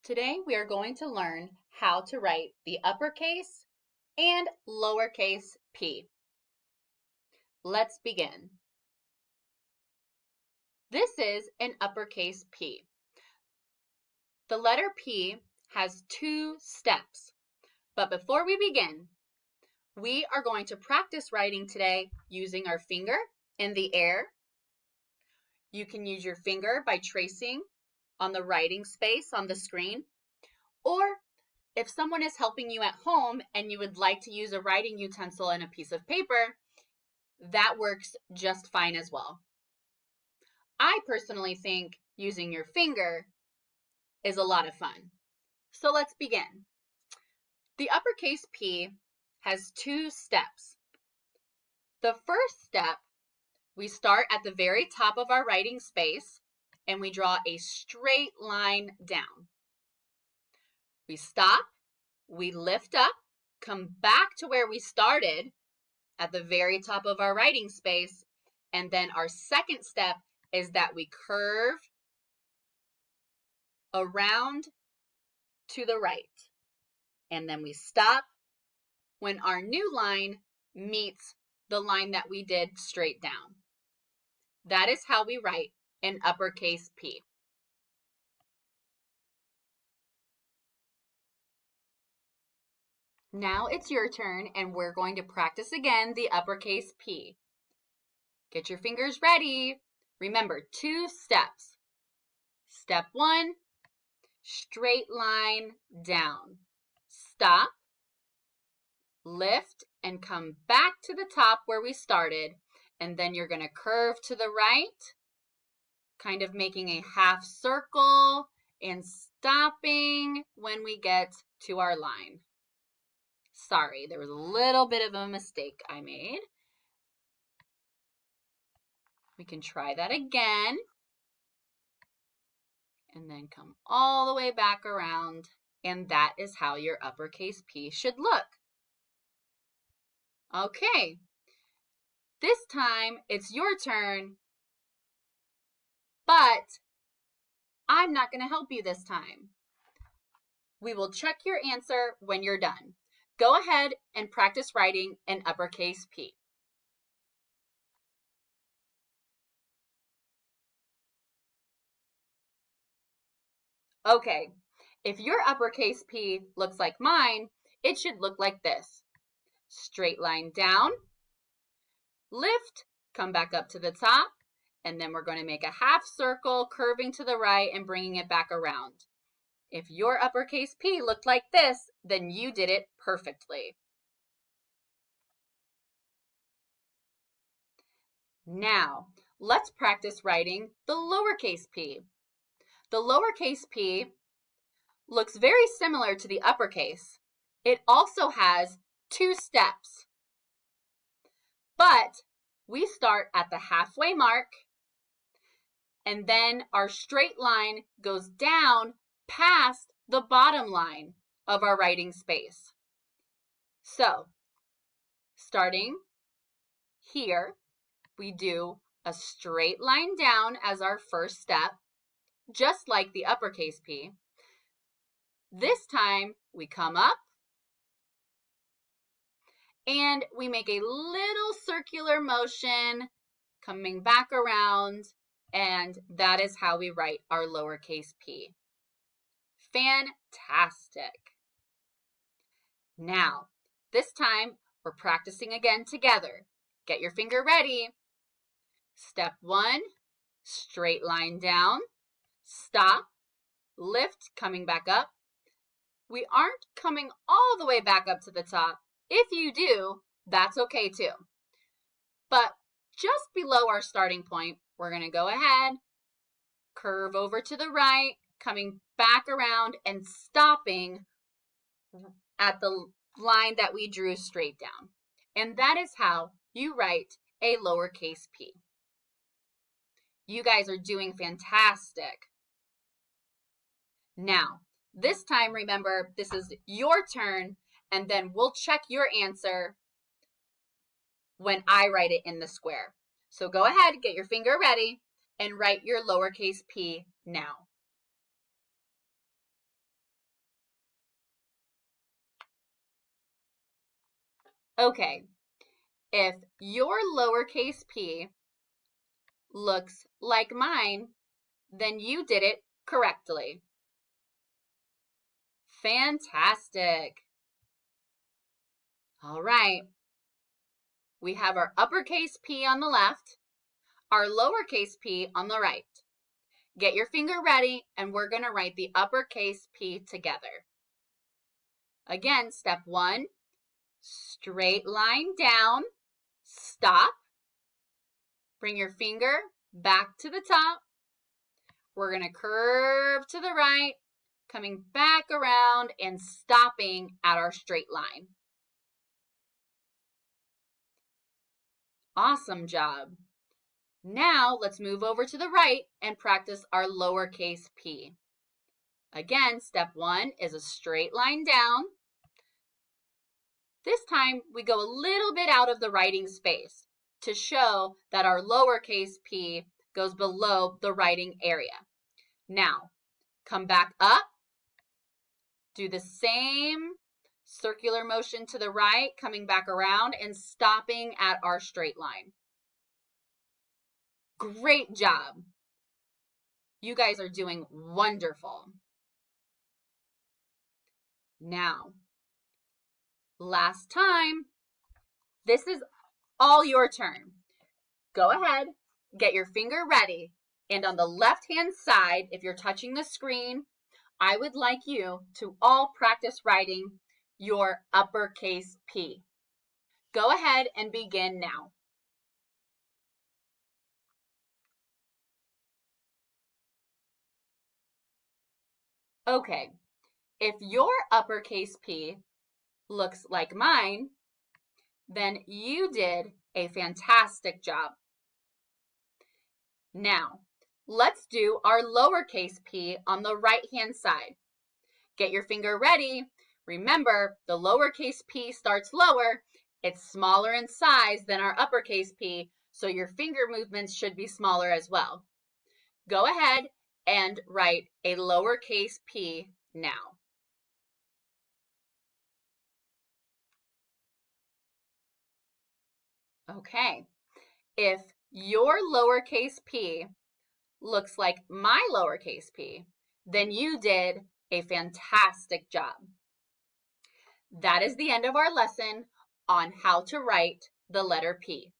Today we are going to learn how to write the uppercase and lowercase p. Let's begin. This is an uppercase P. The letter P has two steps, but before we begin, we are going to practice writing today using our finger in the air. You can use your finger by tracing on the writing space on the screen, or if someone is helping you at home and you would like to use a writing utensil and a piece of paper, that works just fine as well. I personally think using your finger is a lot of fun. So let's begin. The uppercase P has two steps. The first step, we start at the very top of our writing space and we draw a straight line down. We stop, we lift up, come back to where we started at the very top of our writing space, and then our second step is that we curve around to the right, and then we stop when our new line meets the line that we did straight down. That is how we write an uppercase P. Now it's your turn, and we're going to practice again the uppercase P. Get your fingers ready. Remember, two steps. Step one, straight line down. Stop, lift, and come back to the top where we started, and then you're going to curve to the right, kind of making a half circle and stopping when we get to our line. Sorry, there was a little bit of a mistake I made. We can try that again. And then come all the way back around. And that is how your uppercase P should look. Okay. This time it's your turn, but I'm not going to help you this time. We will check your answer when you're done. Go ahead and practice writing an uppercase P. Okay, if your uppercase P looks like mine, it should look like this. Straight line down, lift, come back up to the top, and then we're going to make a half circle, curving to the right and bringing it back around. If your uppercase P looked like this, then you did it perfectly. Now, let's practice writing the lowercase p. The lowercase p looks very similar to the uppercase. It also has two steps, but we start at the halfway mark, and then our straight line goes down past the bottom line of our writing space. So, starting here, we do a straight line down as our first step, just like the uppercase P. This time, we come up, and we make a little circular motion, coming back around, and that is how we write our lowercase p. Fantastic. Now, this time, we're practicing again together. Get your finger ready. Step one, straight line down, stop, lift, coming back up. We aren't coming all the way back up to the top. If you do, that's okay too. But just below our starting point, we're going to go ahead, curve over to the right, coming back around and stopping at the line that we drew straight down. And that is how you write a lowercase p. You guys are doing fantastic. Now, this time, remember, this is your turn, and then we'll check your answer when I write it in the square. So go ahead, get your finger ready, and write your lowercase p now. Okay, if your lowercase p looks like mine, then you did it correctly. Fantastic. All right. We have our uppercase P on the left, our lowercase p on the right. Get your finger ready, and we're going to write the uppercase P together. Again, step 1, straight line down, stop. Bring your finger back to the top. We're going to curve to the right, coming back around and stopping at our straight line. Awesome job. Now let's move over to the right and practice our lowercase p. Again, step 1 is a straight line down. This time we go a little bit out of the writing space to show that our lowercase p goes below the writing area. Now, come back up, do the same circular motion to the right, coming back around and stopping at our straight line. Great job. You guys are doing wonderful. Now, last time, this is all your turn. Go ahead, get your finger ready, and on the left-hand side, if you're touching the screen, I would like you to all practice writing your uppercase P. Go ahead and begin now. Okay, if your uppercase P looks like mine, then you did a fantastic job. Now, let's do our lowercase p on the right-hand side. Get your finger ready. Remember, the lowercase p starts lower. It's smaller in size than our uppercase p, so your finger movements should be smaller as well. Go ahead and write a lowercase p now. Okay, if your lowercase p looks like my lowercase p, then you did a fantastic job. That is the end of our lesson on how to write the letter P.